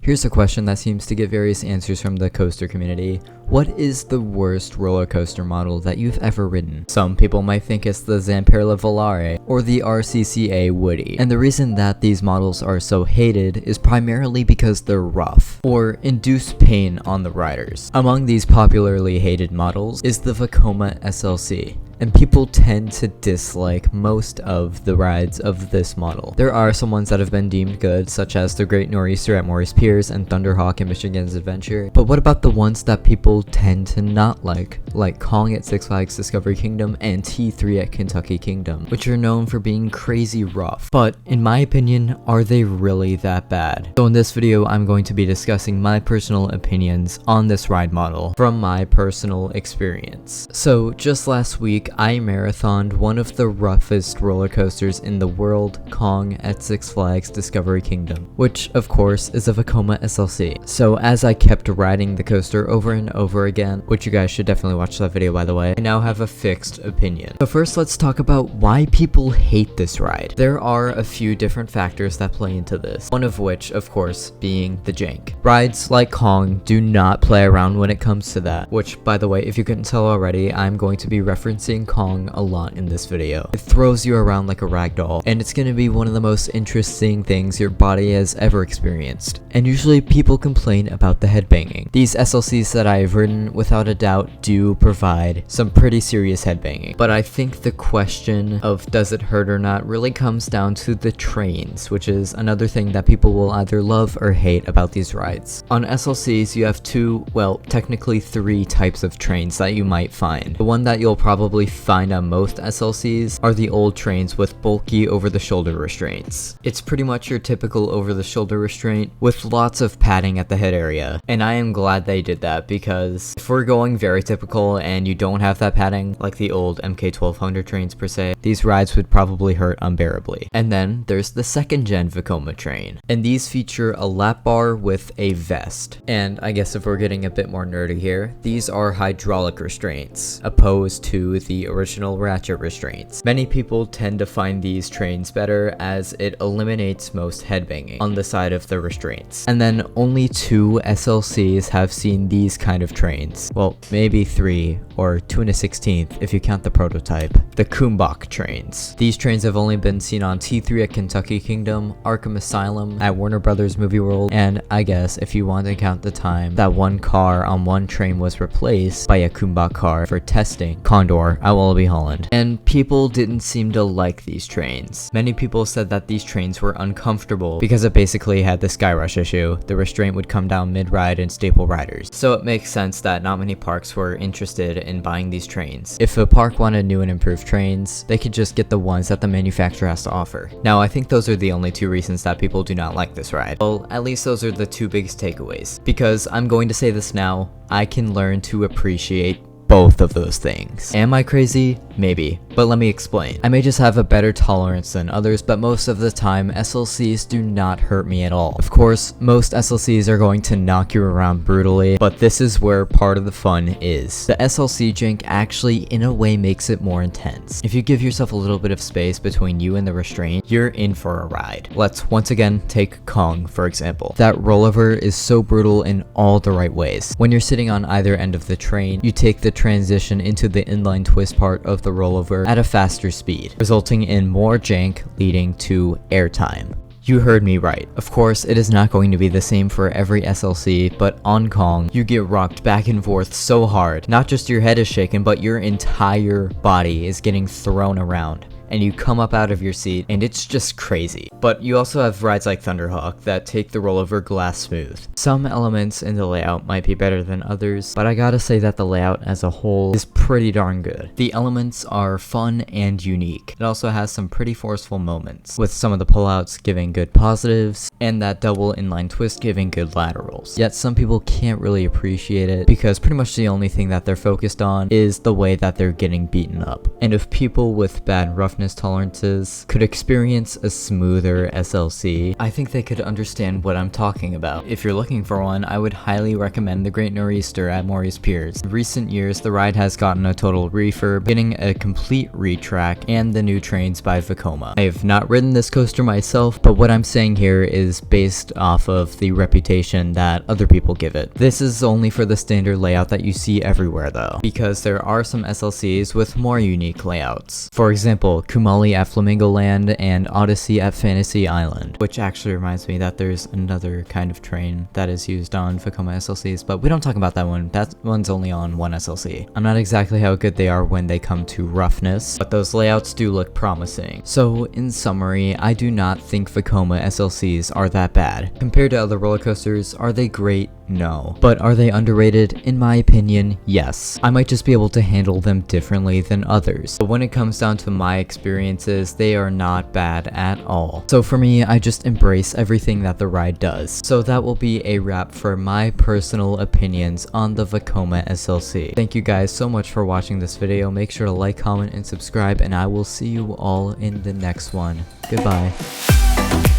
Here's a question that seems to get various answers from the coaster community. What is the worst roller coaster model that you've ever ridden? Some people might think it's the Zamperla Volare or the RCCA Woody, and the reason that these models are so hated is primarily because they're rough or induce pain on the riders. Among these popularly hated models is the Vekoma SLC, and people tend to dislike most of the rides of this model. There are some ones that have been deemed good, such as the Great Nor'easter at Morris Piers and Thunderhawk in Michigan's Adventure, but what about the ones that people tend to not like Kong at Six Flags Discovery Kingdom and T3 at Kentucky Kingdom, which are known for being crazy rough. But in my opinion, are they really that bad? So in this video, I'm going to be discussing my personal opinions on this ride model from my personal experience. So just last week, I marathoned one of the roughest roller coasters in the world, Kong at Six Flags Discovery Kingdom, which of course is a Vekoma SLC. So as I kept riding the coaster over and over again, which you guys should definitely watch that video by the way, I now have a fixed opinion. So first let's talk about why people hate this ride. There are a few different factors that play into this, one of which of course being the jank. Rides like Kong do not play around when it comes to that, which by the way, if you couldn't tell already, I'm going to be referencing Kong a lot in this video. It throws you around like a rag doll, and it's going to be one of the most interesting things your body has ever experienced. And usually people complain about the headbanging. These SLCs that I have ridden without a doubt do provide some pretty serious headbanging, but I think the question of does it hurt or not really comes down to the trains, which is another thing that people will either love or hate about these rides. On SLCs you have two, well technically three types of trains that you might find. The one that you'll probably find on most SLCs are the old trains with bulky over-the-shoulder restraints. It's pretty much your typical over-the-shoulder restraint with lots of padding at the head area, and I am glad they did that because if we're going very typical and you don't have that padding like the old MK1200 trains per se, these rides would probably hurt unbearably. And then there's the second gen Vekoma train, and these feature a lap bar with a vest. And I guess if we're getting a bit more nerdy here, these are hydraulic restraints opposed to the original ratchet restraints. Many people tend to find these trains better as it eliminates most headbanging on the side of the restraints. And then only 2 SLCs have seen these kind of trains. Well, maybe 3 or 2 1/16 if you count the prototype. The Kumbach trains. These trains have only been seen on T3 at Kentucky Kingdom, Arkham Asylum, at Warner Brothers Movie World, and I guess if you want to count the time that one car on one train was replaced by a Kumbach car for testing, Condor at Wallaby Holland. And people didn't seem to like these trains. Many people said that these trains were uncomfortable because it basically had the sky rush issue. The restraint would come down mid-ride and staple riders. So it makes sense that not many parks were interested in buying these trains. If a park wanted new and improved trains, they could just get the ones that the manufacturer has to offer. Now, I think those are the only 2 reasons that people do not like this ride. Well, at least those are the 2 biggest takeaways. Because I'm going to say this now, I can learn to appreciate both of those things. Am I crazy? Maybe, but let me explain. I may just have a better tolerance than others, but most of the time, SLCs do not hurt me at all. Of course, most SLCs are going to knock you around brutally, but this is where part of the fun is. The SLC jank actually, in a way, makes it more intense. If you give yourself a little bit of space between you and the restraint, you're in for a ride. Let's once again take Kong, for example. That rollover is so brutal in all the right ways. When you're sitting on either end of the train, you take the transition into the inline twist part of the rollover at a faster speed, resulting in more jank leading to airtime. You heard me right. Of course, it is not going to be the same for every SLC, but on Kong, you get rocked back and forth so hard. Not just your head is shaken, but your entire body is getting thrown around. And you come up out of your seat, and it's just crazy. But you also have rides like Thunderhawk that take the rollover glass smooth. Some elements in the layout might be better than others, but I gotta say that the layout as a whole is pretty darn good. The elements are fun and unique. It also has some pretty forceful moments, with some of the pullouts giving good positives, and that double inline twist giving good laterals. Yet some people can't really appreciate it, because pretty much the only thing that they're focused on is the way that they're getting beaten up. And if people with bad rough roughness tolerances could experience a smoother SLC, I think they could understand what I'm talking about. If you're looking for one, I would highly recommend the Great Nor'easter at Maurice Piers. In recent years, the ride has gotten a total refurb, getting a complete retrack, and the new trains by Vekoma. I have not ridden this coaster myself, but what I'm saying here is based off of the reputation that other people give it. This is only for the standard layout that you see everywhere though, because there are some SLCs with more unique layouts. For example, Kumali at Flamingo Land and Odyssey at Fantasy Island, which actually reminds me that there's another kind of train that is used on Vekoma SLCs, but we don't talk about that one. That one's only on one SLC. I'm not exactly how good they are when they come to roughness, but those layouts do look promising. So in summary, I do not think Vekoma SLCs are that bad. Compared to other roller coasters, are they great? No. But are they underrated? In my opinion, yes. I might just be able to handle them differently than others. But when it comes down to my experiences, they are not bad at all. So for me, I just embrace everything that the ride does. So that will be a wrap for my personal opinions on the Vekoma SLC. Thank you guys so much for watching this video. Make sure to like, comment, and subscribe, and I will see you all in the next one. Goodbye.